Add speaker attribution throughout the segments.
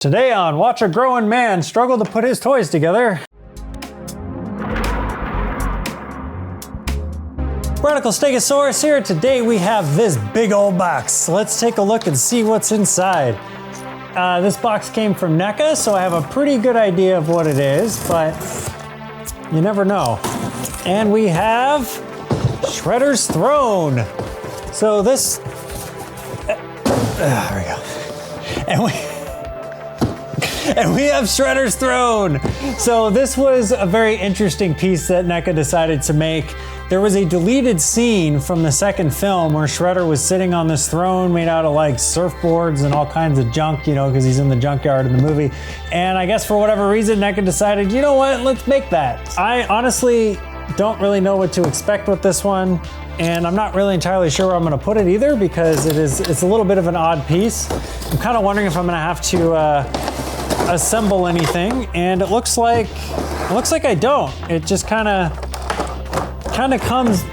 Speaker 1: Today on Watch a Growing Man Struggle to Put His Toys Together. Radical Stegosaurus here. Today we have this big old box. Let's take a look and see what's inside. This box came from NECA, so I have a pretty good idea of what it is, but you never know. And we have Shredder's Throne. So this, there we go. And we have Shredder's Throne. So this was a very interesting piece that NECA decided to make. There was a deleted scene from the second film where Shredder was sitting on this throne made out of like surfboards and all kinds of junk, you know, because he's in the junkyard in the movie. And I guess for whatever reason, NECA decided, you know what, let's make that. I honestly don't really know what to expect with this one. And I'm not really entirely sure where I'm gonna put it either, because it's a little bit of an odd piece. I'm kind of wondering if I'm gonna have to assemble anything, and it looks like I don't. It just kind of comes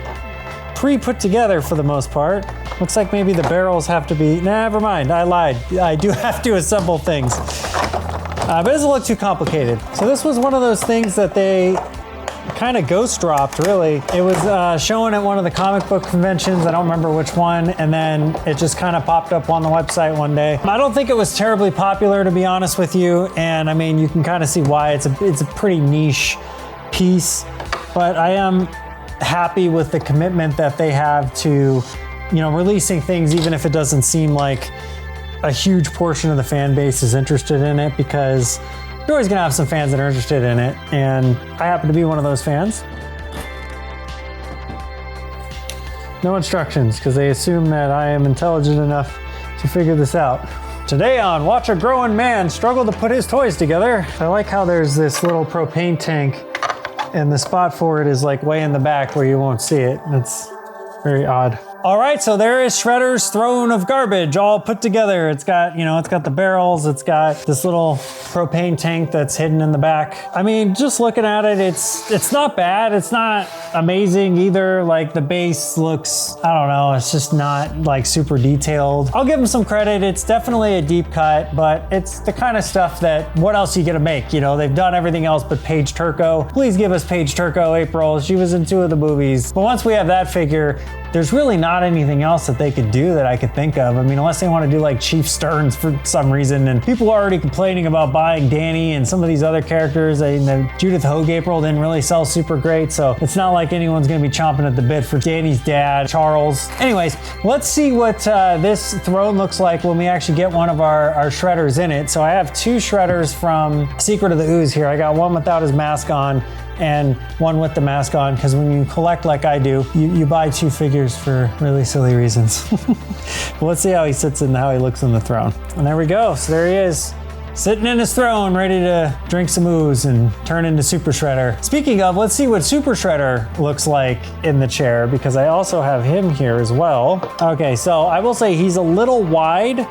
Speaker 1: pre-put together for the most part. Looks like maybe the barrels have to be, never mind, I lied. I do have to assemble things. But it doesn't look too complicated. So this was one of those things that they kind of ghost dropped, really. It was shown at one of the comic book conventions, I don't remember which one, and then it just kind of popped up on the website one day. I don't think it was terribly popular, to be honest with you, and I mean, you can kind of see why. It's a pretty niche piece, but I am happy with the commitment that they have to, you know, releasing things even if it doesn't seem like a huge portion of the fan base is interested in it, because you're always gonna have some fans that are interested in it, and I happen to be one of those fans. No instructions, because they assume that I am intelligent enough to figure this out. Today on Watch a Growing Man Struggle to Put His Toys Together. I like how there's this little propane tank, and the spot for it is like way in the back where you won't see it. That's very odd. All right, so there is Shredder's Throne of Garbage all put together. It's got, you know, it's got the barrels, it's got this little propane tank that's hidden in the back. I mean, just looking at it, it's not bad. It's not amazing either. Like the base looks, I don't know, it's just not like super detailed. I'll give them some credit. It's definitely a deep cut, but it's the kind of stuff that, what else are you gonna make? You know, they've done everything else but Paige Turco. Please give us Paige Turco, April. She was in 2 of the movies. But once we have that figure, there's really not anything else that they could do that I could think of. I mean, unless they want to do like Chief Stearns for some reason, and people are already complaining about buying Danny and some of these other characters. Judith Hogue April didn't really sell super great, so it's not like anyone's gonna be chomping at the bit for Danny's dad, Charles. Anyways, let's see what this throne looks like when we actually get one of our Shredders in it. So I have 2 Shredders from Secret of the Ooze here. I got one without his mask on and one with the mask on, because when you collect like I do, you buy 2 figures for really silly reasons. But let's see how he sits and how he looks on the throne. And there we go, so there he is, sitting in his throne, ready to drink some ooze and turn into Super Shredder. Speaking of, let's see what Super Shredder looks like in the chair, because I also have him here as well. Okay, so I will say he's a little wide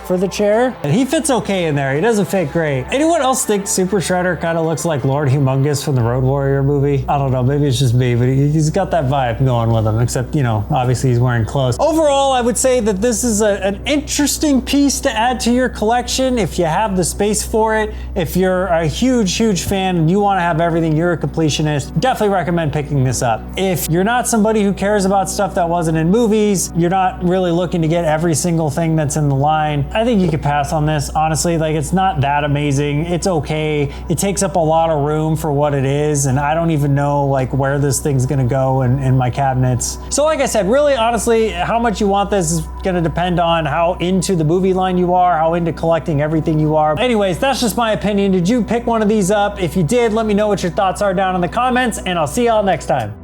Speaker 1: for the chair, and he fits okay in there. He doesn't fit great. Anyone else think Super Shredder kind of looks like Lord Humongous from the Road Warrior movie? I don't know, maybe it's just me, but he's got that vibe going with him, except, you know, obviously he's wearing clothes. Overall, I would say that this is an interesting piece to add to your collection if you have the space for it. If you're a huge fan and you want to have everything, you're a completionist, definitely recommend picking this up. If you're not somebody who cares about stuff that wasn't in movies, you're not really looking to get every single thing that's in the line, I think you could pass on this, honestly. Like, it's not that amazing. It's okay. It takes up a lot of room for what it is, and I don't even know like where this thing's gonna go in my cabinets. So like I said, really honestly, how much you want this is gonna depend on how into the movie line you are, how into collecting everything you are. Anyways, that's just my opinion. Did you pick one of these up? If you did, let me know what your thoughts are down in the comments, and I'll see y'all next time.